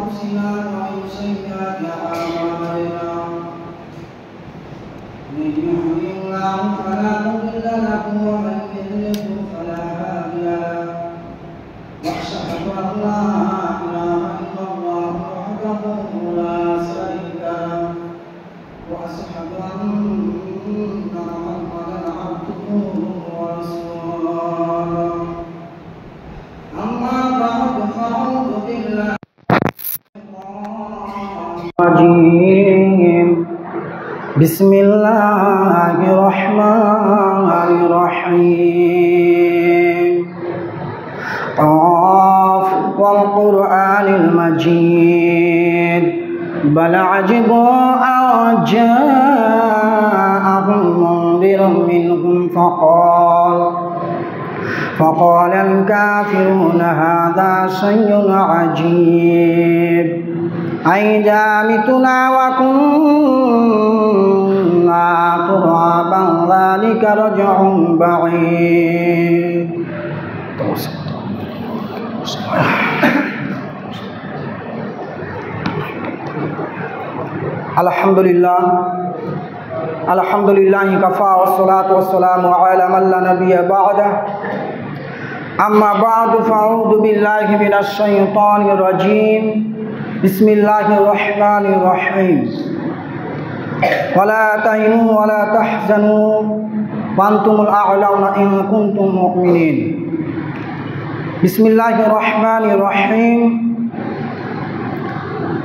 أنفسنا ومن سيئات أعمالنا من يهده الله فلا مضل له ومن يضلل فلا هادي له وأشهد أن لا إله إلا الله وحده لا شريك له وأشهد أن محمدا عبده ورسوله أما بعد فأعوذ بالله الرجيم بسم الله الرحمن الرحيم قاف والقرآن المجيد بل عجبوا أن جاءهم منذر منهم فقال الكافرون هذا شيء عجيب أئذا متنا وكنا ترابا ذلك رجع بعيد. Alhamdulillah kafa wassalatu wassalamu ala man la nabiyya ba'da. Amma ba'du fa'udhu billahi minash shaitanir rajim. Bismillahirrahmanirrahim. Wala tahinu wala tahzanu wa antumul a'launa in kuntum mu'minin. Bismillahirrahmanirrahim.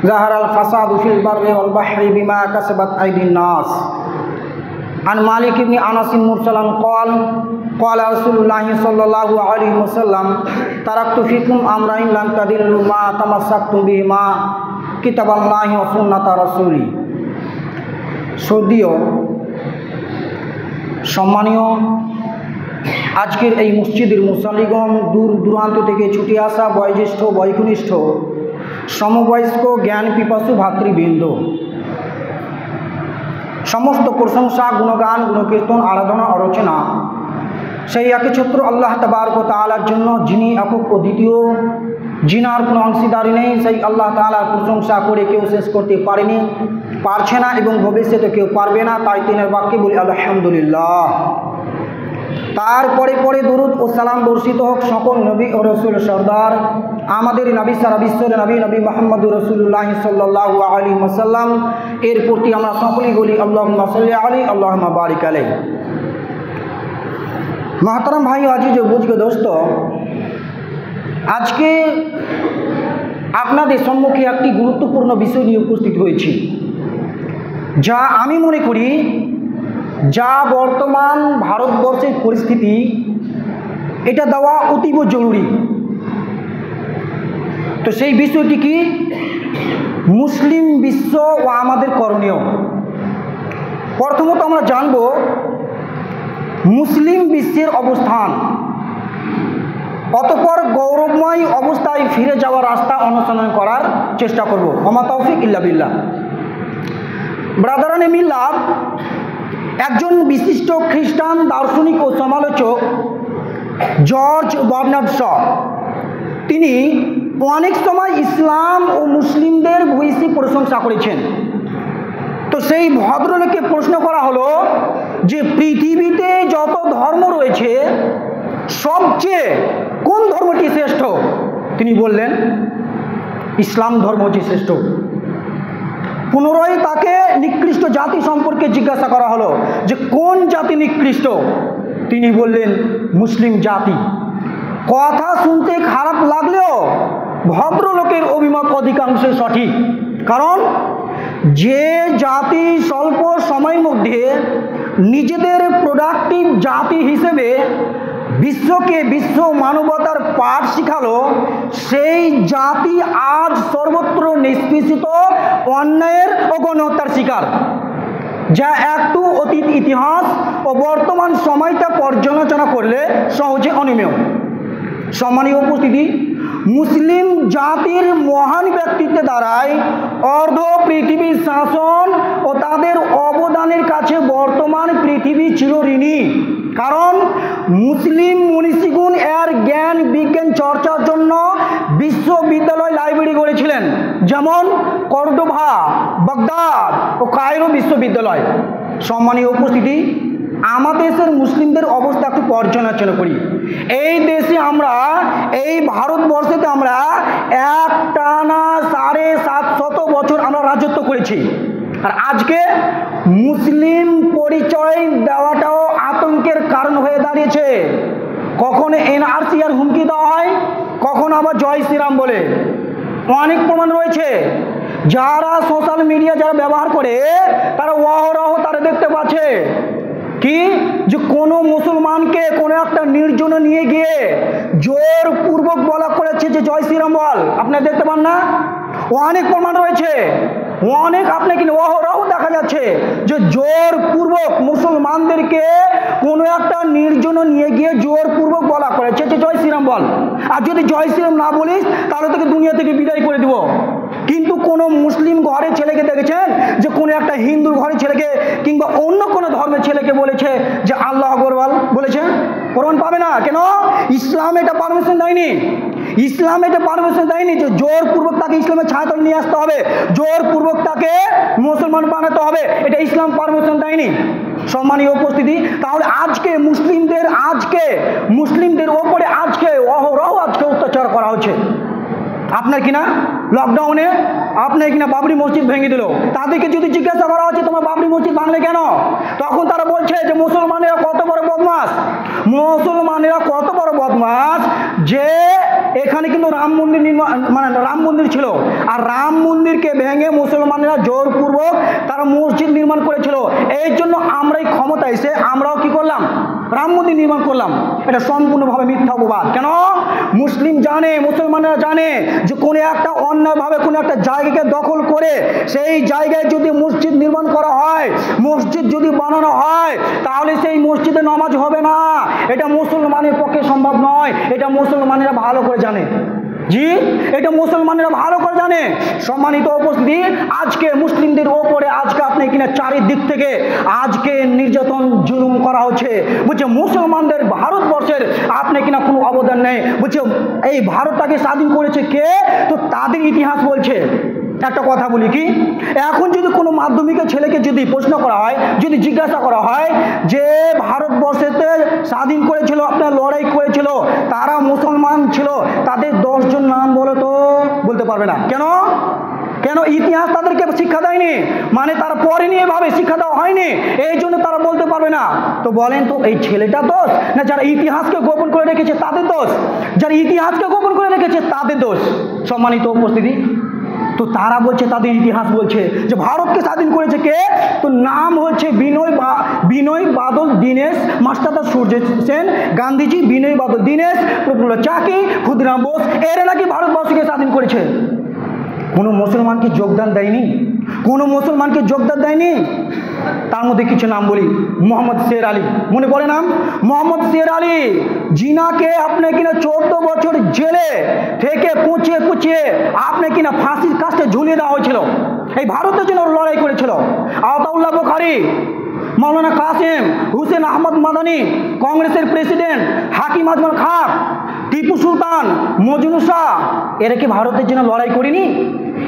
Zaharal fasadu fil barri wal bahri bima kasabat aydin nas. An Malik ibn Anas mursalan qala Rasulullah sallallahu alaihi wasallam taraktu fikum amrayn lan tadillu ma tamassaktum bihima kitaballahi wa sunnata rasuli. সদীয় সম্মানীয় আজকের এই মসজিদের মুসাল্লিগণ দূর দূরান্ত থেকে ছুটে আসা বয়োজ্যেষ্ঠ বয়কনিষ্ঠ সমবয়স্ক জ্ঞান পিপাসু ভাতৃবৃন্দ, সমস্ত প্রশংসা গুণগান গুণকীর্তন আরাধনা আলোচনা সেই একচ্ছত্র আল্লাহ তাবারক ওয়া তাআলার জন্য, যিনি একক ও দ্বিতীয়, যিনার কোনো অংশীদারি নেই। সেই আল্লাহ তাআলার প্রশংসা করে কেউ শেষ করতে পারেনি, পারছে না এবং ভবিষ্যতে কেউ পারবে না। তাই তিনের বাক্যে বলি আলহামদুলিল্লাহ। তারপরে পরে দরুদ ও সালাম বর্ষিত হোক সকল নবী ও রসুল সর্দার আমাদের নবী সারা বিশ্বের নবী মুহাম্মদুর রাসূলুল্লাহ সাল্লাল্লাহু আলাইহি ওয়াসাল্লাম এর প্রতি আমরা সকলেই বলি আল্লাহুম্মা সাল্লি আলাইহি আল্লাহুম্মা বারিক আলাইহি। মহতরম ভাই আজিজ ও বুজুর্গ দোস্ত, আজকে আপনাদের সম্মুখে একটি গুরুত্বপূর্ণ বিষয় নিয়ে উপস্থিত হয়েছি, যা আমি মনে করি যা বর্তমান ভারতবর্ষের পরিস্থিতি, এটা দেওয়া অতীব জরুরি। তো সেই বিষয়টি কি? মুসলিম বিশ্ব ও আমাদের করণীয়। প্রথমত আমরা জানব মুসলিম বিশ্বের অবস্থান, অতঃপর গৌরবময় অবস্থায় ফিরে যাওয়ার রাস্তা অনুসরণ করার চেষ্টা করব। ওমা তৌফিক ইল্লা বিল্লাহ। ব্রাদারানে মিল্লাত, একজন বিশিষ্ট খ্রিস্টান দার্শনিক ও সমালোচক জর্জ বার্নার্ড শ, তিনি অনেক সময় ইসলাম ও মুসলিমদের ভূয়সী প্রশংসা করেছেন। তো সেই ভদ্রলোককে প্রশ্ন করা হলো যে পৃথিবীতে যত ধর্ম রয়েছে সবচেয়ে কোন ধর্মটি শ্রেষ্ঠ? তিনি বললেন ইসলাম ধর্ম হচ্ছে শ্রেষ্ঠ। পুনরায় তাকে নিকৃষ্ট জাতি সম্পর্কে জিজ্ঞাসা করা হলো যে কোন জাতি নিকৃষ্ট? তিনি বললেন মুসলিম জাতি। কথা শুনতে খারাপ লাগলেও ভদ্রলোকের অভিমত অধিকাংশে সঠিক, কারণ যে জাতি স্বল্প সময়ের মধ্যে নিজেদের প্রোডাক্টিভ জাতি হিসেবে বিশ্বকে বিশ্ব মানবতার পাঠ শিখালো, সেই জাতি আজ সর্বত্র নিষ্পেষিত অন্যায়ের ও গণহত্যার শিকার, যা একটু অতীত ইতিহাস ও বর্তমান সময়টা পর্যালোচনা করলে সহজে অনুমেয়। সম্মানীয় উপস্থিতি, মুসলিম জাতির মহান ব্যক্তিত্বের দ্বারাই অর্ধ পৃথিবীর শাসন ও তাদের অবদানের কাছে বর্তমান পৃথিবী ছিল ঋণী। কারণ মুসলিম মনীষীগণ এর জ্ঞান বিজ্ঞান চর্চার জন্য বিশ্ববিদ্যালয় লাইব্রেরি গড়েছিলেন। করেছিলেন, যেমন কর্ডোভা, বাগদাদ ও কায়রো বিশ্ববিদ্যালয়। সম্মানীয় উপস্থিতি, আমাদের দেশের মুসলিমদের অবস্থা একটু পর্যালোচনা করি। এই দেশে আমরা, এই ভারতবর্ষেতে আমরা একটানা 750 বছর আমরা রাজত্ব করেছি। আর আজকে মুসলিম পরিচয় দেওয়াটাও আতঙ্কের কারণ হয়ে দাঁড়িয়েছে। কখনো এনআরসি আর হুমকি দেওয়া হয়, কখনো আবার জয় শ্রীরাম বলে। অনেক প্রমাণ রয়েছে। যারা সোশ্যাল মিডিয়া যারা ব্যবহার করে তারা অহরহ তারা দেখতে পাচ্ছে কি যে কোনো মুসলমানকে কোনো একটা নির্জনে নিয়ে গিয়ে জোরপূর্বক বলা করেছে যে জয় শ্রীরাম বল। আপনারা দেখতে পান না? অনেক প্রমাণ রয়েছে, অনেক আপনি কিন্তু অহরহ দেখা যাচ্ছে যে জোরপূর্বক মুসলমানদেরকে কোনো একটা নির্জনে নিয়ে গিয়ে জোরপূর্বক বলা করেছে যে জয় শ্রীরাম বল। আর যদি জয় শ্রীরাম না বলিস তাহলে তোকে দুনিয়া থেকে বিদায় করে দিব। কিন্তু কোনো মুসলিম ঘরের ছেলেকে দেখেছেন যে কোনো একটা হিন্দু ঘরের ছেলেকে কিংবা অন্য কোনো ধর্মের ছেলেকে বলেছে যে আল্লাহ আকবার বলেছে? প্রমাণ পাবে না। কেন? ইসলাম এটা পারমিশন দেয়নি। ইসলাম এটা পারমিশন দেয়নি যে জোরপূর্বক তাকে ইসলামের ছায়াতলে নিয়ে আসতে হবে, জোরপূর্বক তাকে মুসলমান বানাতে হবে, এটা ইসলাম পারমিশন দেয়নি। সম্মানীয় উপস্থিতি, তাহলে আজকে মুসলিমদের ওপরে আজকে অহরহ আজকে অত্যাচার করা হচ্ছে। আপনার কিনা লকডাউনে আপনার কিনা বাবরি মসজিদ ভেঙে দিল। তাদেরকে যদি জিজ্ঞাসা করা হচ্ছে তোমার বাবরি মসজিদ ভাঙলে কেন, তখন তারা বলছে যে মুসলমানেরা কত বড় বদমাশ, মুসলমানেরা কত বড় বদমাশ যে এখানে কিন্তু রাম মন্দির ছিল, আর রাম মন্দিরকে ভেঙে মুসলমানেরা জোরপূর্বক তারা মসজিদ নির্মাণ করেছিল। এই জন্য আমরাই ক্ষমতা এসে আমরাও কি করলাম? রাম মন্দির নির্মাণ করলাম। এটা সম্পূর্ণভাবে মিথ্যা অপবাদ। কেন? মুসলমানেরা জানে যে কোনো একটা অন্যায়ভাবে কোনো একটা জায়গাকে দখল করে সেই জায়গায় যদি মসজিদ নির্মাণ করা হয়, মসজিদ যদি বানানো হয়, তাহলে সেই মসজিদে নামাজ হবে না। এটা মুসলমানের পক্ষে সম্ভব নয়। এটা মুসলমানেরা ভালো করে জানে। জি, এটা মুসলমানেরা ভালো করে জানে। সম্মানিত উপস্থিতি, আজকে মুসলিমদের ওপরে আজকে আপনি কিনা চারিদিক থেকে আজকে নির্যাতন জুলুম করা হচ্ছে। বুঝছে মুসলমানদের ভারতবর্ষের আপনি কিনা কোনো অবদান নেই। বুঝছে এই ভারতটাকে স্বাধীন করেছে কে? তো তাদের ইতিহাস বলছে। একটা কথা বলি কি, এখন যদি কোনো মাধ্যমিকের ছেলেকে যদি প্রশ্ন করা হয়, যদি জিজ্ঞাসা করা হয় যে ভারতবর্ষেতে স্বাধীন করেছিল, আপনার লড়াই করেছিল, তারা মুসলমান ছিল, তাদের 10 জন নাম বলো তো বলতে পারবে না। কেন? ইতিহাস তাদেরকে শিক্ষা দেয়নি, মানে তারা পড়েনি, এভাবে শিক্ষা দেওয়া হয়নি, এই জন্য তারা বলতে পারবে না। তো বলেন তো এই ছেলেটা দোষ না যারা ইতিহাসকে গোপন করে রেখেছে তাদের দোষ? যারা ইতিহাসকে গোপন করে রেখেছে তাদের দোষ। সম্মানিত উপস্থিতি, তো তারা বলছে, তাদের ইতিহাস বলছে যে ভারতকে স্বাধীন করেছে কে? তো নাম হচ্ছে বিনয় বাদল দীনেশ, মাস্টারদা সূর্য সেন, গান্ধীজি, বিনয় বাদল দীনেশ, প্রফুল্ল চাকি, ক্ষুদিরাম বোস, এরা নাকি ভারতবর্ষকে স্বাধীন করেছে। কোনো মুসলমানকে যোগদান দেয়নি, কোনো মুসলমানকে যোগদান দেয়নি। তার মধ্যে কিছু নাম বলি। মোহাম্মদ শের আলী, মনে পড়ে নাম? মোহাম্মদ শের আলী, জিনাকে আপনি কিনা 14 বছর জেলে থেকে পুচিয়ে আপনি কিনা ফাঁসির কাস্টে ঝুলিয়ে দেওয়া হয়েছিল। এই ভারতের জন্য লড়াই করেছিল। আতাউল্লাহ বুখারী, মৌলানা কাসেম হুসেন আহমদ মাদানী, কংগ্রেসের প্রেসিডেন্ট হাকিম আজমল খান, টিপু সুলতান, মজনু শাহ, এরা কি ভারতের জন্য লড়াই করেনি?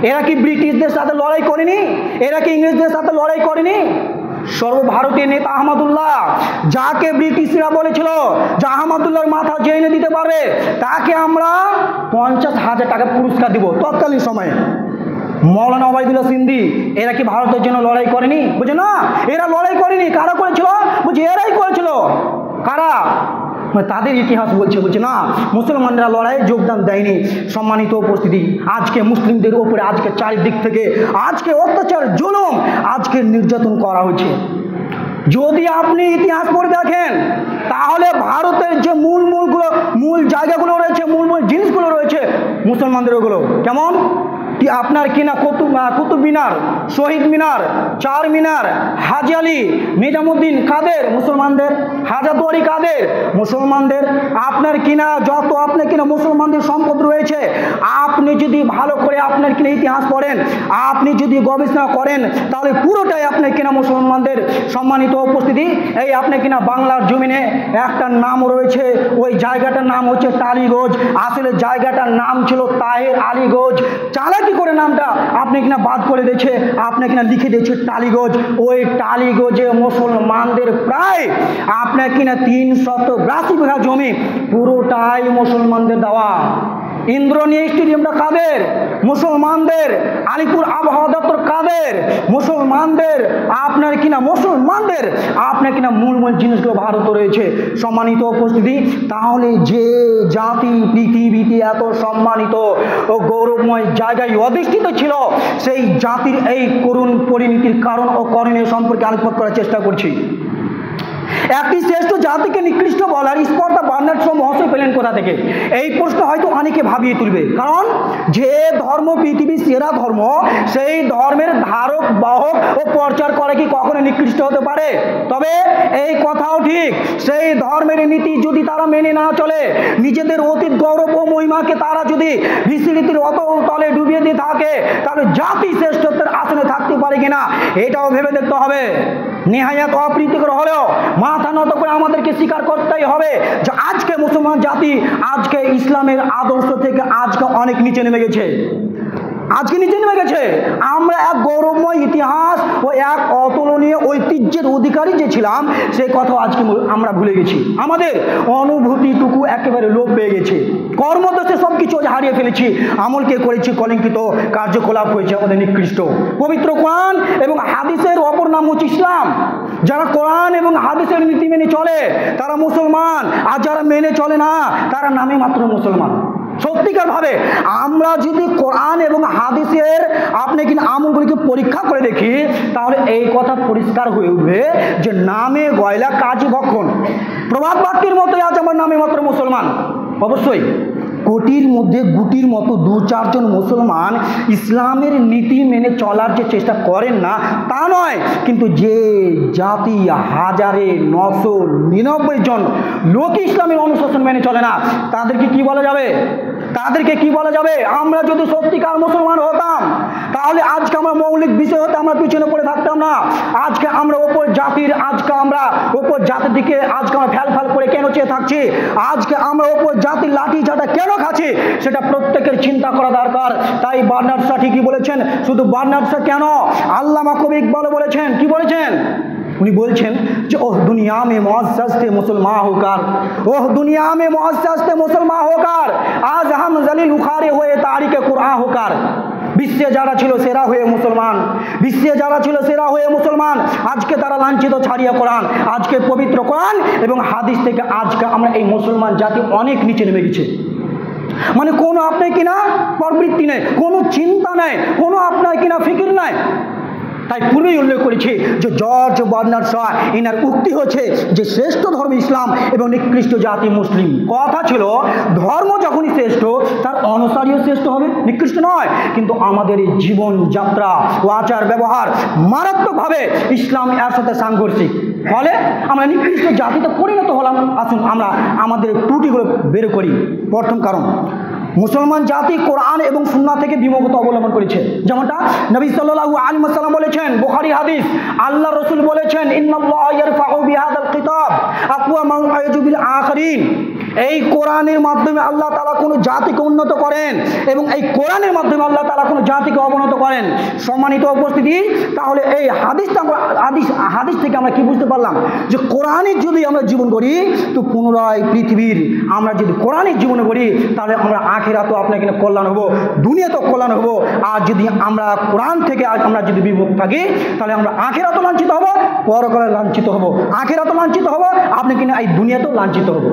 এরা কি ব্রিটিশদের সাথে লড়াই করেনি? এরা কি ইংরেজদের সাথে লড়াই করেনি? সর্বভারতীয় নেতা আহমদুল্লাহ, যাকে ব্রিটিশরা বলেছিল যে আহমদুল্লাহর মাথা যে এনে দিতে পারবে তাকে আমরা 50,000 টাকা পুরস্কার দিব তৎকালীন সময়ে। মৌলানা ওবায়দুল্লাহ সিন্ধি, এরা কি ভারতের জন্য লড়াই করেনি? বুঝে না, এরা লড়াই করেনি। কারা করেছিল? বুঝে এরাই করেছিল। কারা? তাদের ইতিহাস বলছে না মুসলমানরা লড়াইয়ে যোগদান দেয়নি। সম্মানিত উপস্থিতি, আজকে মুসলিমদের উপরে আজকে চারিদিক থেকে আজকে অত্যাচার জুলুম আজকে নির্যাতন করা হচ্ছে। যদি আপনি ইতিহাস পড়ে দেখেন তাহলে ভারতের যে মূল জায়গাগুলো রয়েছে, মূল জিনিসগুলো রয়েছে মুসলমানদের, ওগুলো কেমন? আপনার কিনা কুতুব মিনার, শহীদ মিনার, চার মিনার, হাজি আলী, নিজামুদ্দিন কাদের মুসলমানদের, হাজারদুয়ারি কাদের মুসলমানদের, আপনার কিনা যত আপনার কিনা মুসলমানদের সম্পদ রয়েছে, আপনি যদি ভালো করে আপনার কিনা ইতিহাস পড়েন, আপনি যদি গবেষণা করেন তাহলে পুরোটাই আপনার কিনা মুসলমানদের। সম্মানিত উপস্থিতি, এই আপনার কিনা বাংলার জমিনে একটা নাম রয়েছে, ওই জায়গাটার নাম হচ্ছে টালিগঞ্জ। আসলে জায়গাটার নাম ছিল তাহের আলীগঞ্জ। চালাকি চালাকি করে নামটা আপনি কিনা বাদ করে দিয়েছে, আপনি কিনা লিখে দিয়েছে টালিগঞ্জ। ওই টালিগঞ্জে মুসলমানদের প্রায় আপনার কিনা 382 বিঘা জমি পুরোটাই মুসলমানদের দেওয়া। ইন্দ্রনীল স্টেডিয়ামটা কাদের? মুসলমানদের। আলিপুর আবহাওয়া দপ্তর কাদের? মুসলমানদের। আপনার কিনা মূল জিনিসগুলো ভারত রয়েছে। সম্মানিত উপস্থিতি, তাহলে যে জাতি পৃথিবীতে এত সম্মানিত ও গৌরবময় জায়গায় অধিষ্ঠিত ছিল, সেই জাতির এই করুণ পরিণতির কারণ ও করণীয় সম্পর্কে আলোকপাত করার চেষ্টা করছি। একটি শ্রেষ্ঠ জাতিকে নিকৃষ্ট বলার স্পর্ধা বার্নার্ড শ মহাশয় পেলেন কোথা থেকে? এই প্রশ্ন হয়তো অনেকে ভাবিয়ে তুলবে, কারণ যে ধর্ম পৃথিবীর সেরা ধর্ম, সেই ধর্মের ধারক বাহক ও প্রচার করে কি কখনো নিকৃষ্ট হতে পারে? তবে এই কথাও ঠিক, সেই ধর্মের নীতি যদি তারা মেনে না চলে, নিজেদের অতীত গৌরব ও মহিমাকে তারা যদি বিস্মৃতির অতল তলে ডুবিয়ে দিয়ে থাকে, তাহলে জাতি শ্রেষ্ঠত্বের আসনে থাকতে পারে কিনা এটাও ভেবে দেখতে হবে। নেহায়াত অপ্রীতিকর হলেও মাথা নত করে আমাদেরকে স্বীকার করতেই হবে যে আজকে মুসলমান জাতি আজকে ইসলামের আদর্শ থেকে আজকে অনেক নিচে নেমে গেছে। আমরা এক গৌরবময় ইতিহাস ও এক অতুলনীয় ঐতিহ্যের অধিকারী যে ছিলাম, সেই কথা আজকে আমরা ভুলে গেছি। আমাদের অনুভূতিটুকু একেবারে লোপ পেয়ে গেছে। কর্মদোষে সব কিছু হারিয়ে ফেলেছি। আমলকে করেছি কলঙ্কিত, কার্যকলাপ হয়েছে আমাদের নিকৃষ্ট। পবিত্র কোরআন এবং হাদিসের অপর নাম হচ্ছে ইসলাম। যারা কোরআন এবং হাদিসের নীতি মেনে চলে তারা মুসলমান, আর যারা মেনে চলে না তারা নামে মাত্র মুসলমান। সত্যিকার ভাবে আমরা যদি কোরআন এবং হাদিসের আপনি কিনা আমলগুলিকে পরীক্ষা করে দেখি, তাহলে এই কথা পরিষ্কার হয়ে উঠবে যে নামে গয়লা কাজী ভক্ষণ। প্রবাদ বাক্যের মতোই আজ আমার নামে মাত্র মুসলমান। অবশ্যই কোটির মধ্যে গুটির মতো 2-4 জন মুসলমান ইসলামের নীতি মেনে চলার যে চেষ্টা করেন না তা নয়, কিন্তু যে জাতি 1999 জন লোক ইসলামের অনুশাসন মেনে চলে না, তাদেরকে কি বলা যাবে? আমরা যদি সত্যিকার মুসলমান হতাম, তাহলে আজকে আমরা মৌলিক বিষয় হতে আমরা পিছনে পড়ে থাকতাম না। আজকে আমরা ওপর জাতির দিকে আজকে আমরা ফ্যাল করে কেন চেয়ে থাকছি? আজকে আমরা ওপর জাতির লাঠি চাটা কেন খাচ্ছি? সেটা প্রত্যেকের চিন্তা করা দরকার। তাই বার্নার্ড শা ঠিকই বলেছেন। শুধু বার্নার্ড শা কেন, আল্লামা কবি ইকবাল বলেছেন। কি বলেছেন? উনি বলছেন যে ওহ দুনিয়া মে মুআজ্জাজ थे मुसलमान होकर, ओह दुनिया में मुआज्जज थे मुसलमान होकर, आज हम जलील उखाड़े हुए तारीख कुरान होकर। বিশ্বে যারা ছিল সেরা হয়ে মুসলমান, আজকে তারা লাঞ্ছিত ছাড়িয়া কোরআন, আজকে পবিত্র কোরআন এবং হাদিস থেকে আজকে আমরা এই মুসলমান জাতি অনেক নিচে নেমে গেছে। মানে কোনো আপনার কিনা প্রবৃত্তি নেই, কোনো চিন্তা নেই, কোনো আপনার কিনা ফিকির নাই। তাই পূর্বেই উল্লেখ করেছি যে জর্জ বার্নার্ড শ এনার উক্তি হচ্ছে যে শ্রেষ্ঠ ধর্ম ইসলাম এবং নিকৃষ্ট জাতি মুসলিম। কথা ছিল ধর্ম যখনই শ্রেষ্ঠ, তার অনুসারীও শ্রেষ্ঠ হবে, নিকৃষ্ট নয়। কিন্তু আমাদের এই জীবনযাত্রা ও আচার ব্যবহার মারাত্মকভাবে ইসলাম এর সাথে সাংঘর্ষিক, ফলে আমরা নিকৃষ্ট জাতিতে পরিণত হলাম। আসুন আমরা আমাদের ত্রুটিগুলো বের করি। প্রথম কারণ, মুসলমান জাতি কোরআন এবং সুন্নাহ থেকে বিমুখতা অবলম্বন করেছে। যেমনটা নবী সাল্লাল্লাহু আলাইহি ওয়াসাল্লাম বলেছেন, বুখারী হাদিস, আল্লাহ রাসূল বলেছেন ইন্নাল্লাহা ইয়ারফাউ বিহাদাল কিতাব আকওয়ামান আয়াজুবিল আখিরিন। এই কোরআনের মাধ্যমে আল্লাহ তাআলা কোনো জাতিকে উন্নত করেন এবং এই কোরআনের মাধ্যমে আল্লাহ তাআলা কোনো জাতিকে অবনত করেন। সম্মানিত উপস্থিতি, তাহলে এই হাদিস থেকে আমরা কি বুঝতে পারলাম যে কোরআনের যদি আমরা জীবন করি তো পুনরায় পৃথিবীর আমরা যদি কোরআনের জীবন করি তাহলে আমরা আখিরাতেও আপনার কিনা কল্যাণ হবো, দুনিয়াতেও কল্যাণ হবো। আর যদি আমরা কোরআন থেকে আমরা যদি বিমুখ থাকি তাহলে আমরা আখিরাতেও লাঞ্ছিত হবো, পরকালে লাঞ্ছিত হবো। আখিরাতেও লাঞ্ছিত হবো, আপনি কিনা এই দুনিয়াতেও লাঞ্ছিত হবো।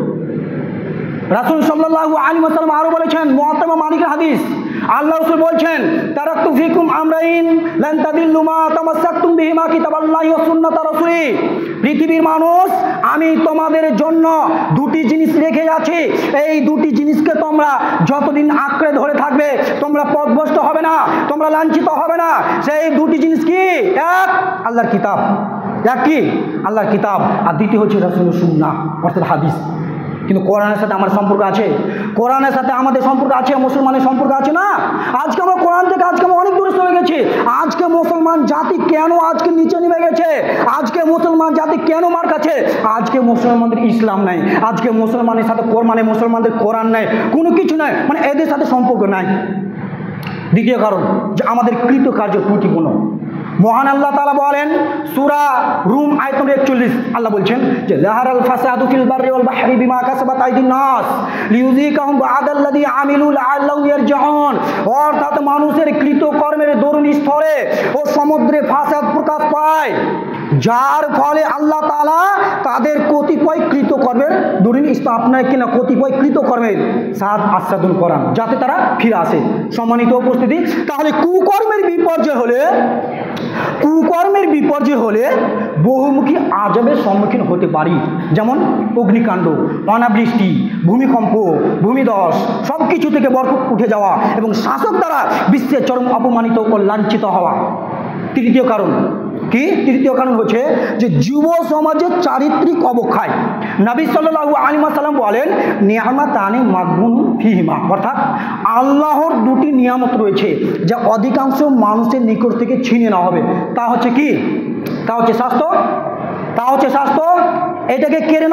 রাসূল সাল্লাল্লাহু আলাইহি ওয়াসাল্লাম আরো বলেছেন, মুআত্তামা মালিকের হাদিস, আল্লাহ রাসূল বলছেন তারাকতু ফিকুম আমরাইন লান তাদিল্লু মা তামাসসাকতুম বিহিমা কিতাবাল্লাহি ওয়া সুন্নাত রাসূলি। পৃথিবীর মানুষ, আমি তোমাদের জন্য দুটি জিনিস রেখে আছি, এই দুটি জিনিসকে তোমরা যতদিন আঁকড়ে ধরে থাকবে তোমরা পথভ্রষ্ট হবে না, তোমরা লাঞ্ছিত হবে না। সেই দুটি জিনিস কি? এক, আল্লাহর কিতাব। এক কি? আল্লাহর কিতাব। আর দ্বিতীয় হচ্ছে রাসূলের সুন্নাহ অর্থাৎ হাদিস। কিন্তু কোরআনের সাথে আমার সম্পর্ক আছে, কোরআনের সাথে আমাদের সম্পর্ক আছে, মুসলমানের সম্পর্ক আছে না? আজকে আমরা কোরআন থেকে আজকে আমরা অনেক দূরে সরে গেছি। আজকে মুসলমান জাতি কেন আজকে নিচে নেমে গেছে? আজকে মুসলমান জাতি কেন মার খাচ্ছে? আজকে মুসলমানদের ইসলাম নাই, আজকে মুসলমানের সাথে মুসলমানদের কোরআন নাই, কোনো কিছু নাই, মানে এদের সাথে সম্পর্ক নাই। দ্বিতীয় কারণ যে আমাদের কৃতকার্য ত্রুটিপূর্ণ। মহান আল্লাহ তাআলা বলেন সূরা রুম আয়াত নম্বর 41, আল্লাহ বলছেন যে লাহারাল ফাসাদু ফিল বাররি ওয়াল বাহরি বিমা কাসাবাত আইদিন নাস লিইউযিকাহুম বা'দাল্লাযী আমিলু লাআল্লাহুম ইয়ারজিউন। অর্থাৎ মানুষের কৃতকর্মের দরুন স্থলে ও সমুদ্রে ফাসাদ প্রকাশ পায়, যার ফলে আল্লাহ তাআলা তাদের কতিপয় কৃতকর্মের দরুন আপনার কিনা কতিপয় কৃতকর্মের সাদ আস্বাদন করান যাতে তারা ফিরে আসে। সম্মানিত উপস্থিতি, তাহলে কুকর্মের বিপর্যয় হলে বহুমুখী আযাবের সম্মুখীন হতে পারি, যেমন অগ্নিকাণ্ড, অনাবৃষ্টি, ভূমিকম্প, ভূমিধস, সব কিছু থেকে বরকত উঠে যাওয়া এবং শাসক দ্বারা বিশ্বের চরম অপমানিত ও লাঞ্ছিত হওয়া। তৃতীয় কারণ কি? তৃতীয় কারণ হচ্ছে যে যুব সমাজের চারিত্রিক অবক্ষয়। নবী সাল্লাল্লাহু আলাইহি ওয়াসাল্লাম বলেন নিয়ামাতানি মাগবুনুন ফিহিমা, অর্থাৎ আল্লাহর দুটি নিয়ামত রয়েছে যা অধিকাংশ মানুষের নিকট থেকে ছিনিয়ে নেওয়া হবে। তা হচ্ছে কি? তা হচ্ছে স্বাস্থ্য। এটাকে কেড়ে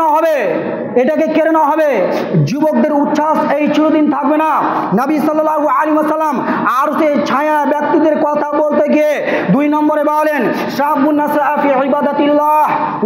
নেওয়া হবে। যুবকদের উচ্ছ্বাস এই চিরদিন থাকবে না। নবী সাল্লাল্লাহু আলাইহি ওয়াসাল্লাম আর সে ছায়া ব্যক্তিদের কথা বলতে গিয়ে 2 নম্বরে বলেন শাবুন নাসা ফি ইবাদাতিল্লাহ,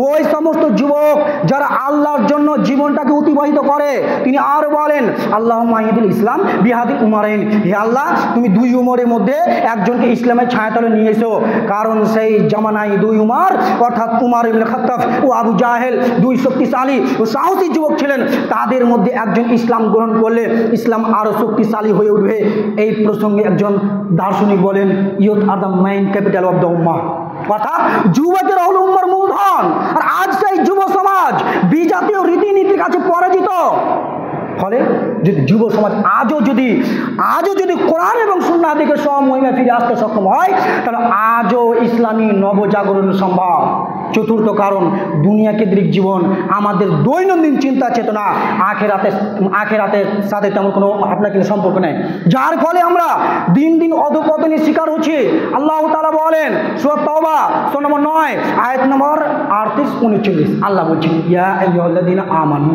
ওই সমস্ত যুবক যারা আল্লাহর জন্য জীবনটাকে অতিবাহিত করে। তিনি আর বলেন আল্লাহুম্মা ইহদিল ইসলাম বিহাদিল উমারাইন, হে আল্লাহ তুমি 2 উমরের মধ্যে একজনকে ইসলামের ছায়াতলে নিয়ে এসো। কারণ সেই জামানায় 2 উমর অর্থাৎ উমর ইবনে খাত্তাব ও আবু জাহেল 2 শক্তিশালী ও সাহসী যুবক ছিলেন। তাদের মধ্যে একজন ইসলাম গ্রহণ করলে ইসলাম আরো শক্তিশালী হয়ে উঠবে। এই প্রসঙ্গে একজন দার্শনিক বলেন youth are the main capital of the ummah, অর্থাৎ যুবকেরা হলো উম্মার মূলধন। আর আজ সেই যুব সমাজ বিজাতীয় রীতিনীতির কাছে পরাজিত। ফলে যদি যুব সমাজ আজও যদি কোরআন এবং সুন্নাহ থেকে সমহিমে ফিরে আসতে সক্ষম হয়, তাহলে আজও ইসলামী নবজাগরণ সম্ভব। চতুর্থ কারণ দুনিয়া কেন্দ্রিক জীবন, আমাদের দৈনন্দিন চিন্তা চেতনা আখেরাতের সাথে তেমন কোনো আপনার কিন্তু সম্পর্ক নেই, যার ফলে আমরা দিন দিন অধঃপতনের শিকার হচ্ছি। আল্লাহ তাআলা বলেন সূরা তাওবা সূরা নম্বর 9 আয়াত নম্বর 38-39, আল্লাহ বলছেন ইয়া আইয়ুহাল্লাযীনা আমানু,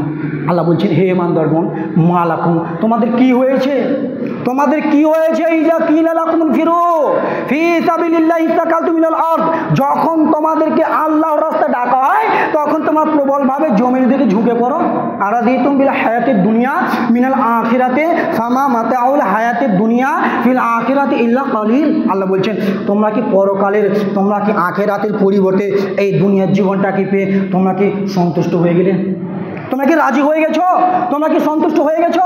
আল্লাহ বলছেন হে ঈমানদারগণ মালাকুম, তোমাদের কি হয়েছে ইযা কিলা লাকুম ফিরু ফি সাবিলিল্লাহি তাকালতু মিনাল আরদ, যখন তোমাদেরকে আল্লাহর রাস্তায় ডাকা হয় তখন তোমরা প্রবলভাবে জমির দিকে ঝুঁকে পড়ো। আরাদিতুম বিল হায়াতিদ দুনিয়া মিনাল আখিরাতে ফামা মাতাউল হায়াতিদ দুনিয়া ফিল আখিরাতি ইল্লা কালিল, আল্লাহ বলছেন তোমরা কি আখিরাতের পরিবর্তে এই দুনিয়ার জীবনটাকে পেয়ে তোমরা কি সন্তুষ্ট হয়ে গেলে? তোমরা কি রাজি হয়ে গেছো? তোমরা কি সন্তুষ্ট হয়ে গেছো?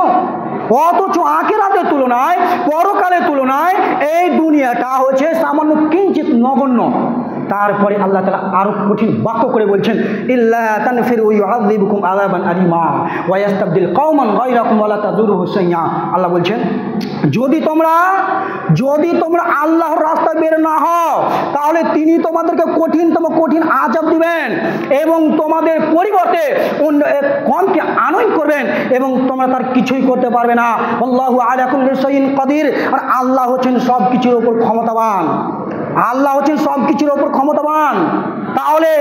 অথচ আখিরাতের তুলনায়, পরকালের তুলনায় এই দুনিয়াটা হচ্ছে সামান্য কিঞ্চিত নগণ্য। তারপরে আল্লাহ তাআলা আরো কঠিন বাক্য করে বলছেন ইল্লা তানফিরু ইউআযিবুকুম আযাবান আলিমা ওয়া ইস্তাবদিল কওমান গায়রাকুম ওয়া লা তাযুরুহু শাইআ, আল্লাহ বলছেন যদি তোমরা আল্লাহর রাস্তায় বের না হও তাহলে তিনি তোমাদেরকে কঠিন আযাব দিবেন এবং তোমাদের পরিবর্তে অন্য এক কমকে আনয়ন করবেন এবং তোমরা তার কিছুই করতে পারবে না। আল্লাহু আলা কুল্লি শাইইন কাদির, আর আল্লাহ হচ্ছেন সব কিছুর উপর ক্ষমতাবান। তাহলে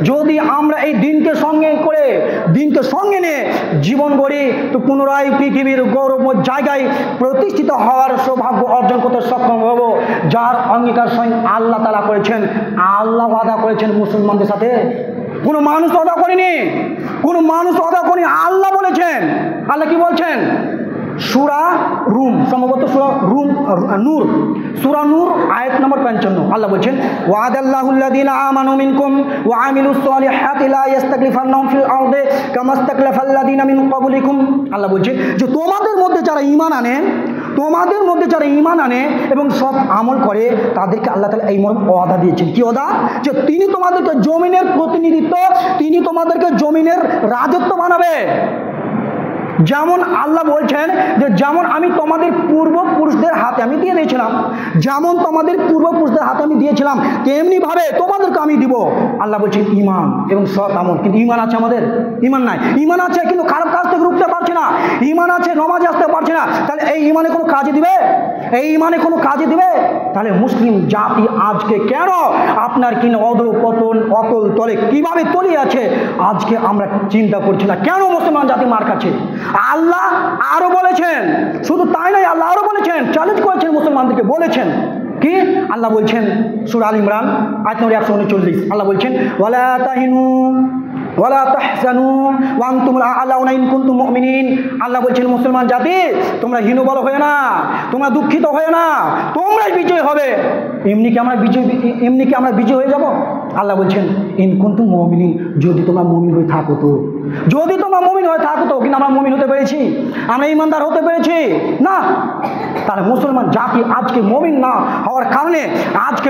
যদি আমরা এই দিনকে সঙ্গে নিয়ে জীবন গড়ি, তো পুনরায় পৃথিবীর গৌরবময় জায়গায় প্রতিষ্ঠিত হওয়ার সৌভাগ্য অর্জন করতে সক্ষম হব, যার অঙ্গীকার স্বয়ং আল্লাহ তাআলা করেছেন। আল্লাহ ওয়াদা করেছেন মুসলমানদের সাথে, কোনো মানুষ ওয়াদা করেনি, আল্লাহ বলেছেন। আল্লাহ কি বলছেন? সূরা রুম, সম্ভবত সূরা নূর আয়াত নম্বর 55, আল্লাহ বলছেন ওয়াদাল্লাহুল্লাযীনা আমানু মিনকুম ওয়া আমিলুস সলিহাতি লা ইস্তাকলিফান্নাহুম ফিল আরদি কামা ইস্তাকলাফাল্লাযীনা মিন ক্বাবলিকুম, আল্লাহ বলছেন যে তোমাদের মধ্যে যারা ঈমান আনে এবং সৎ আমল করে তাদেরকে আল্লাহ তাআলা এই মর্মে ওয়াদা দিয়েছেন। কি ওয়াদা? যে তিনি তোমাদেরকে জমিনের প্রতিনিধিত্ব, তিনি তোমাদেরকে জমিনের রাজত্ব বানাবে। যেমন আল্লাহ বলছেন যে যেমন আমি তোমাদের পূর্বপুরুষদের হাতে আমি দিয়ে দিয়েছিলাম, তেমনি ভাবে তোমাদেরকে আমি দিব। আল্লাহ বলছেন ঈমান এবং সৎ আমল। কিন্তু ঈমান আছে আমাদের? ঈমান নাই। ঈমান আছে কিন্তু খারাপ কাজ থেকে রুখতে পারছে না, ঈমান আছে নমাজে আসতে পারছে না, তাহলে এই ঈমানে কোনো কাজে দিবে? এই মানে কোনো কাজে দেবে? তাহলে মুসলিম জাতি আজকে কেন আপনার কিনা অধঃপতন অতল তলে কিভাবে তলিয়ে আছে আজকে আমরা চিন্তা করছি না? কেন মুসলমান জাতি মার খাচ্ছে? আল্লাহ আরো বলেছেন, শুধু তাই নয়, আল্লাহ আরো বলেছেন, চ্যালেঞ্জ করেছেন মুসলমানদেরকে, বলেছেন কি? আল্লাহ বলছেন সূরা আল ইমরান আয়াত নম্বর 139, আল্লাহ বলছেন ওয়ালা তাহিনু ওয়ালা তাহজানু ওয়া আনতুমুল আ'লাউনা ইন কুনতুম মুমিনিন। আল্লাহ বলছেন মুসলমান জাতি তোমরা হীনবল হয়ে না, তোমরা দুঃখিত হয়ে না, তোমরাই বিজয় হবে। এমনি কি আমরা বিজয় হয়ে যাব? আল্লাহ বলছেন ইন কুনতুম মুমিনিন, যদি তোমরা মুমিন হয়ে থাকো তো, যদি তোমরা মুমিন হয়ে থাকো তো। কিন্তু আমরা মুমিন হতে পেরেছি? আমরা ইমানদার হতে পেরেছি না। তাহলে মুসলমান জাতি আজকে মুমিন না হওয়ার কারণে আজকে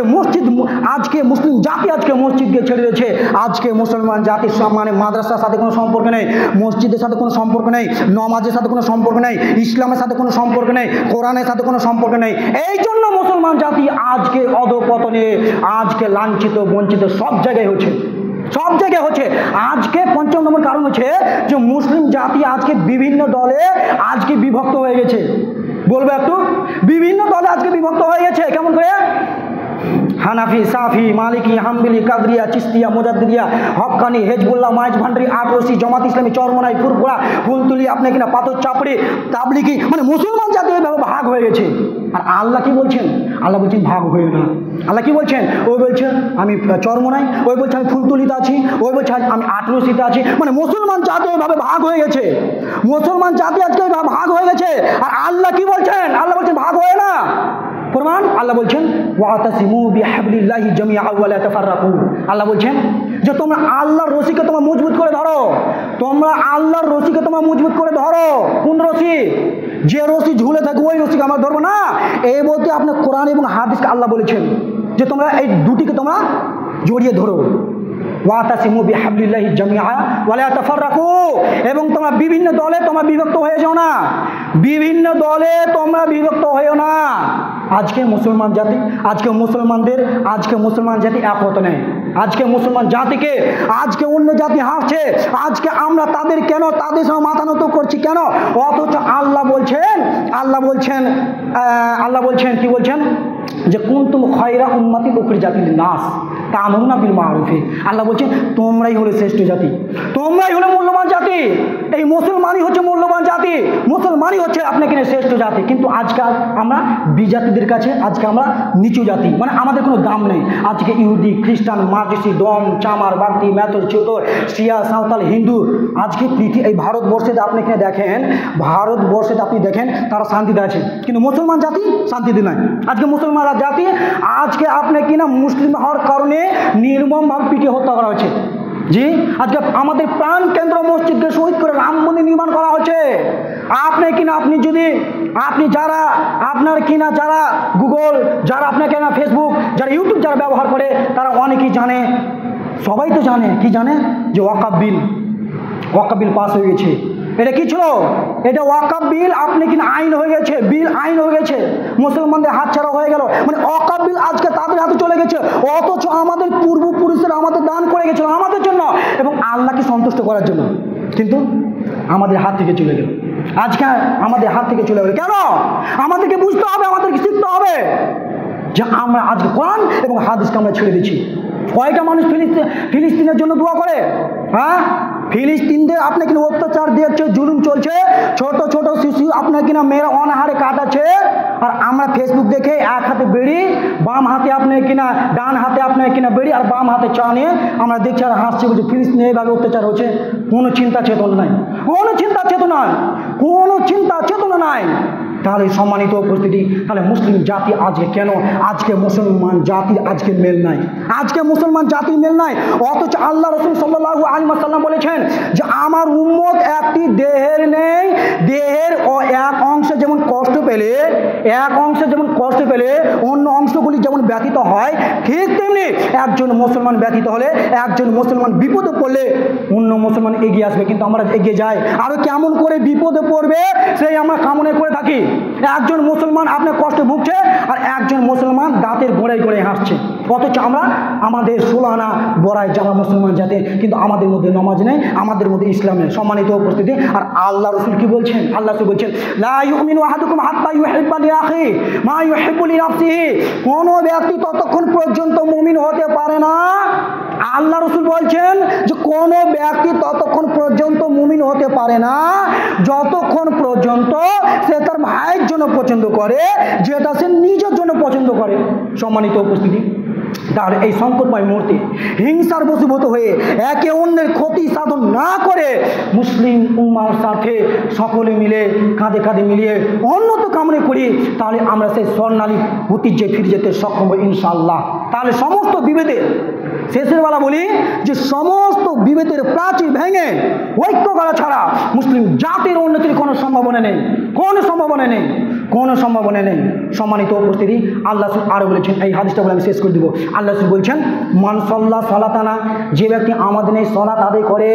মুসলিম জাতি আজকে মসজিদকে ছেড়ে দিয়েছে। আজকে মুসলমান জাতির মানে মাদ্রাসার সাথে কোনো সম্পর্ক নেই, মসজিদের সাথে কোনো সম্পর্ক নেই, নমাজের সাথে কোনো সম্পর্ক নেই, ইসলামের সাথে কোনো সম্পর্ক নেই, কোরআনের সাথে কোনো সম্পর্ক নেই। এই জন্য মুসলমান জাতি আজকে অধঃপতনে, আজকে লাঞ্ছিত বঞ্চিত সব জায়গায় হচ্ছে, সব জায়গায় হচ্ছে। আজকে ৫ম নম্বর কারণ হচ্ছে যে মুসলিম জাতি আজকে বিভিন্ন দলে আজকে বিভক্ত হয়ে গেছে। বলবো একটু, বিভিন্ন দলে আজকে বিভক্ত হয়ে গেছে। কেমন করে? হানাফি, সাফি, মালিকি, হাম্বলি, কাদরিয়া, চিস্তিয়া, মুজাদ্দিদিয়া, হক্কানি, হেজবুল্লাহ, মাইজ ভান্ডারি, আটরসি, জামাত ইসলামী, চরমনাই, ফুরফুরা, ফুলতুলি, আপনি কিনা পাথর চাপড়ি, তাবলিগি, মানে মুসলমান জাতি এভাবে ভাগ হয়ে গেছে। আর আল্লাহ কি বলছেন? আল্লাহ বলছেন ভাগ হয়ে না। আল্লাহ কি বলছেন? ওই বলছেন আমি চরমনাই, ওই বলছে আমি ফুলতুলিতে আছি, ওই বলছে আমি আটরসিতে আছি। মানে মুসলমান জাতি এভাবে ভাগ হয়ে গেছে, মুসলমান জাতি আজকে ভাগ হয়ে গেছে। আর আল্লাহ কি বলছেন? আল্লাহ বলছেন ভাগ হয়ে না। প্রমাণ? আল্লাহ বলছেন ওয়াতাসিমু বিহাবলিল্লাহি জামিআন ওয়া লা তাফাররাকু। আল্লাহ বলছেন যে তোমরা আল্লাহর রশিকে তোমরা মজবুত করে ধরো, তোমরা আল্লাহর রশিকে তোমরা মজবুত করে ধরো। কোন রশি? যে রশি ঝুলে থাকে ওই রশিকে আমরা ধরবো না। এই বলতে আপনার কোরআন এবং হাদিসকে আল্লাহ বলেছেন যে তোমরা এই দুটিকে তোমরা জড়িয়ে ধরো। ওয়াতাসিমু বিহাবলিল্লাহি জামিআন ওয়া লা তাফাররাকু। এবং তোমরা বিভিন্ন দলে তোমরা বিভক্ত হয়ে যাও না, বিভিন্ন দলে তোমরা বিভক্ত হয়েও না। আজকে মুসলমান জাতি, আজকে মুসলমান জাতি এক হতে নেই। আজকে মুসলমান জাতিকে আজকে অন্য জাতি হাসছে। আজকে আমরা তাদের সঙ্গে মাথা নত করছি কেন? অথচ আল্লাহ বলছেন কি বলছেন? যে কুনতুম খায়রা উম্মাতিন উখরিজাত লিন-নাস তা'মুরুনা বিল মা'রুফি। আল্লাহ বলছেন তোমরাই হলে শ্রেষ্ঠ জাতি, তোমরাই হলে মূল্যবান জাতি। এই মুসলমানই হচ্ছে মূল্যবান জাতি, মুসলমানই হচ্ছে আপনাকে শ্রেষ্ঠ জাতি। কিন্তু আজকাল আমরা বিজাতিদের কাছে আজকে আমরা নিচু জাতি, মানে আমাদের কোনো দাম নেই। আজকে ইহুদি, খ্রিস্টান, মার্জিসি, দম, চামার, বাগদি, মেথর, চোতর, শিয়া, সাঁওতাল, হিন্দু, আজকে এই ভারতবর্ষেতে আপনি এখানে দেখেন, ভারতবর্ষেতে আপনি দেখেন তারা শান্তিতে আছে, কিন্তু মুসলমান জাতি শান্তিতে নয়। আজকে মুসলমান জাতি আজকে আপনি কিনা মুসলিম হওয়ার কারণে নির্মমভাবে পিটিয়ে হত্যা করা হচ্ছে। জি, আজকে আমাদের প্রাণ কেন্দ্র মসজিদকে শহীদ করে রাম মন্দির নির্মাণ করা হচ্ছে। আপনি যারা আপনার কিনা যারা গুগল, যারা আপনার কিনা ফেসবুক, যারা ইউটিউব যারা ব্যবহার করে তারা অনেকেই জানে, সবাই তো জানে, কি জানে যে ওয়াকফ বিল পাস হয়ে গেছে। এটা কি ছিল? এটা ওয়াকফ বিল আপনি কিনা আইন হয়ে গেছে, আইন হয়ে গেছে, মুসলমানদের হাত ছাড়া হয়ে গেল। মানে ওয়াকফ বিল আজকে তাদের হাতে চলে গেছে, অথচ আমাদের পূর্বপুরুষেরা আমাদের দান করে গেছিল আমাদের জন্য এবং আল্লাহকে সন্তুষ্ট করার জন্য, কিন্তু আমাদের হাত থেকে চলে গেল। আজকে আমাদের হাত থেকে চলে গেল কেন? আমাদেরকে বুঝতে হবে, আমাদেরকে শিখতে হবে যে আমরা আজকে কোরআন এবং হাদিসকে আমরা ছেড়ে দিচ্ছি। কয়টা মানুষ ফিলিস্তিনের জন্য দোয়া করে? হ্যাঁ, ফিলিস্তিনদের আপনার কিনা অত্যাচার দিয়েছে, জুলুম চলছে, ছোট ছোট শিশু আপনার কিনা মেয়েরা অনাহারে কাটাচ্ছে। আর আমরা ফেসবুক দেখে এক হাতে বেড়ি, বাম হাতে আপনার কিনা, ডান হাতে আপনার কিনা বেড়ি আর বাম হাতে চা নিয়ে আমরা দেখছি আর হাসছি, বলছি ফিলিস্তিনে এইভাবে অত্যাচার হচ্ছে। কোনো চিন্তা চেতনা নাই, কোনো চিন্তা চেতনা নাই। তাহলে সম্মানিত উপস্থিতি, তাহলে মুসলিম জাতি আজকে কেন আজকে মুসলমান জাতির আজকে মেল নাই, আজকে মুসলমান জাতির মেল নাই। অথচ আল্লাহ রাসূল সাল্লাল্লাহু আলাইহি ওয়াসাল্লাম বলেছেন যে আমার উম্মত একটি দেহের নেই, দেহের এক অংশে যেমন কষ্ট পেলে অন্য অংশগুলি যেমন ব্যথিত হয়, ঠিক তেমনি একজন মুসলমান ব্যথিত হলে, একজন মুসলমান বিপদে পড়লে অন্য মুসলমান এগিয়ে আসবে, কিন্তু আমরা এগিয়ে যাই। আরো কেমন করে বিপদে পড়বে সেই আমরা কামনা করে থাকি। একজন মুসলমান আপনার কষ্টে ভুগছে আর একজন মুসলমান মুসলমান দাঁতের গোড়ায় গোড়ায় হাঁটছে, অথচ আমরা আমাদের 16 আনা বড়ায় যারা মুসলমান জাতি, কিন্তু আমাদের মধ্যে নামাজ নেই, আমাদের মধ্যে ইসলাম নেই। সম্মানিত উপস্থিতি, আর আল্লাহ রসুল কি বলছেন? আল্লাহ রসুল বলছেন লা ইউমিনু আহাদুকুম হাত্তা ইউহিব্বা লিআখিহি মা ইউহিব্বু লিনাফসিহি। কোনো ব্যক্তি ততক্ষণ পর্যন্ত মুমিন হতে পারে না, আল্লাহ রসুল বলছেন যে কোনো ব্যক্তি ততক্ষণ পর্যন্ত মুমিন হতে পারে না যতক্ষণ পর্যন্ত সে তার ভাইয়ের জন্য পছন্দ করে যেটা সে নিজের জন্য পছন্দ করে। সম্মানিত উপস্থিতি, তাহলে এই সংকটময় মুহূর্তে হিংসার বশীভূত হয়ে একে অন্যের ক্ষতি সাধন না করে মুসলিম উম্মার সাথে সকলে মিলে কাঁধে কাঁধে মিলিয়ে উন্নত কামনা করি, তাহলে আমরা সেই স্বর্ণালী ঐতিহ্যে ফিরে যেতে সক্ষম হব ইনশাআল্লাহ। তাহলে সমস্ত বিভেদের শেষের বেলা বলি যে সমস্ত বিভেদের প্রাচীর ভেঙে ঐক্য করা ছাড়া মুসলিম জাতির উন্নতির কোনো সম্ভাবনা নেই, কোনো সম্ভাবনা নেই, কোনো সম্ভাবনা নেই। সম্মানিত উপস্থিতি, আল্লাহ আরও বলেছেন, এই হাদিসটা বলে আমি শেষ করে দেব। আল্লাহ বলছেন মান সাল্লা সালাতানা, যে ব্যক্তি আমাদের এই সলাত আদায় করে,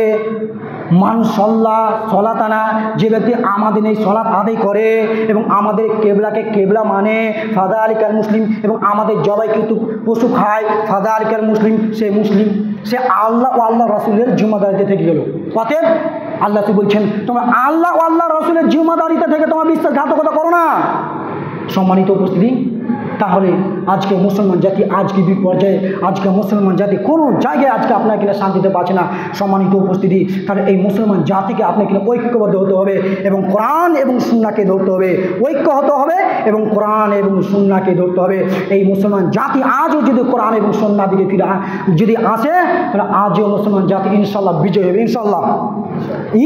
মান সাল্লা সলাতানা, যে ব্যক্তি আমাদের এই সলাত আদায় করে এবং আমাদের কেবলাকে কেবলা মানে, ফাদা আলিকার মুসলিম, এবং আমাদের জবাইকৃত পশু খায়, ফাদা আলিকার মুসলিম, সে মুসলিম, সে আল্লাহ ও আল্লাহ রসুলের জিম্মাদারিতে থেকে গেল। অতএব আল্লাহ বলছেন তোমরা আল্লাহ ও আল্লাহ রসুলের জিম্মাদারিতে থেকে তোমার বিশ্বাসঘাতকতা করো না। সম্মানিত উপস্থিতি, তাহলে আজকে মুসলমান জাতি আজকে বিপর্যয়ে, আজকে মুসলমান জাতি কোনো জায়গায় আজকে আপনার কিনা শান্তিতে পাচ্ছে না। সম্মানিত উপস্থিতি, তাহলে এই মুসলমান জাতিকে আপনি কিনা ঐক্যবদ্ধ হতে হবে এবং কোরআন এবং সুন্নাহকে ধরতে হবে, ঐক্য হতে হবে এবং কোরআন এবং সুন্নাহকে ধরতে হবে। এই মুসলমান জাতি আজও যদি কোরআন এবং সুন্নাহ দিকে ফিরে যদি আসে, তাহলে আজও মুসলমান জাতি ইনশাল্লাহ বিজয় হবে, ইনশাল্লাহ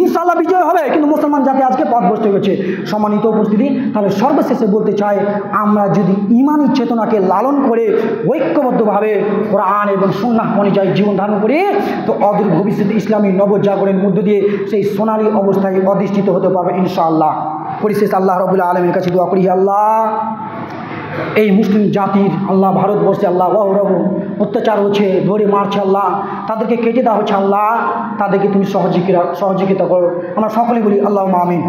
ইনশাল্লাহ বিজয় হবে। কিন্তু মুসলমান জাতি আজকে পথভ্রষ্ট হয়ে গেছে। সম্মানিত উপস্থিতি, তাহলে সর্বশেষে বলতে চাই, আমরা যদি ইমানি চেতনাকে লালন করে ঐক্যবদ্ধভাবে কোরআন এবং সুন্নাহ অনুযায়ী জীবন ধারণ করি, তো অদূর ভবিষ্যতে ইসলামী নবজাগরণের মধ্য দিয়ে সেই সোনালী অবস্থায় অধিষ্ঠিত হতে পারবে ইনশাআল্লাহ। পরিশেষ আল্লাহ রাব্বুল আলামিনের কাছে দোয়া করি, আল্লাহ এই মুসলিম জাতির, আল্লাহ ভারতবর্ষে আল্লাহ অত্যাচার হচ্ছে, ধরে মারছে, আল্লাহ তাদেরকে কেটে দেওয়া হচ্ছে, আল্লাহ তাদেরকে তুমি সহযোগিতা করো। আমরা সকলে বলি আল্লাহ আমিন।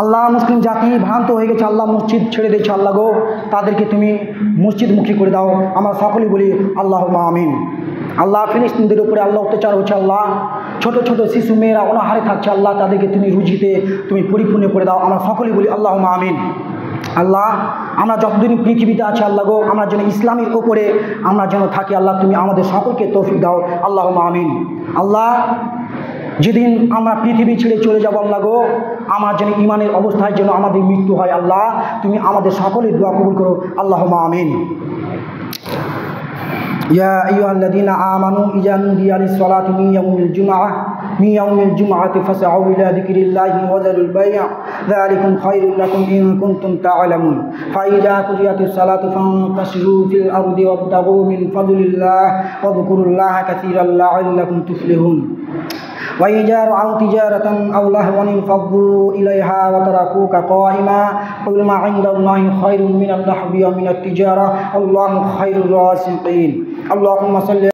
আল্লাহ মুসলিম জাতি ভ্রান্ত হয়ে গেছে, আল্লাহ মসজিদ ছেড়ে দিয়েছে, আল্লাহ গো তাদেরকে তুমি মসজিদমুখী করে দাও। আমরা সকলে বলি আল্লাহ আমিন। আল্লাহ ফিলিস্তিনদের উপরে আল্লাহ অত্যাচার হচ্ছে, আল্লাহ ছোট ছোট শিশু মেয়েরা অনাহারে থাকছে, আল্লাহ তাদেরকে তুমি রুজিতে তুমি পরিপূর্ণ করে দাও। আমরা সকলে বলি আল্লাহ আমিন। আল্লাহ আমরা যতদিন পৃথিবীতে আছি, আল্লাহ গো আমরা যেন ইসলামের উপরে আমরা যেন থাকি, আল্লাহ তুমি আমাদের সকলকে তৌফিক দাও, আল্লাহ আমিন। আল্লাহ যেদিন আমরা পৃথিবী ছেড়ে চলে যাব, আল্লাহ গো আমার যেন ইমানের অবস্থায় যেন আমাদের মৃত্যু হয়, আল্লাহ তুমি আমাদের সকলের দোয়া কবুল করো, আল্লাহ আমিন। ইয়া আইয়ুহাল্লাযীনা আমানু ইযা নুদিয়া লিস-সালাতি মিন ইয়াউমিল জুমআতি ফাসআউ ইলা যিকরিল্লাহি ওয়া যারুল বাই', যালিকুম খায়রুল লাকুম ইন কুনতুম তা'লামুন। ফাইযা কুরিয়াতিস-সালাতু ফান্তাশিরু ফিল আরদি ওয়াবতাগু মিন ফাদলিল্লাহ ওয়াযকুরুল্লাহা কাসীরান লা'আল্লাকুম তুফলিহুন। وإذا رأوا تجارة أو لهوا انفضوا إليها وتركوك قائما قل ما عند الله خير من اللهو ومن التجارة والله خير الرازقين. اللهم صل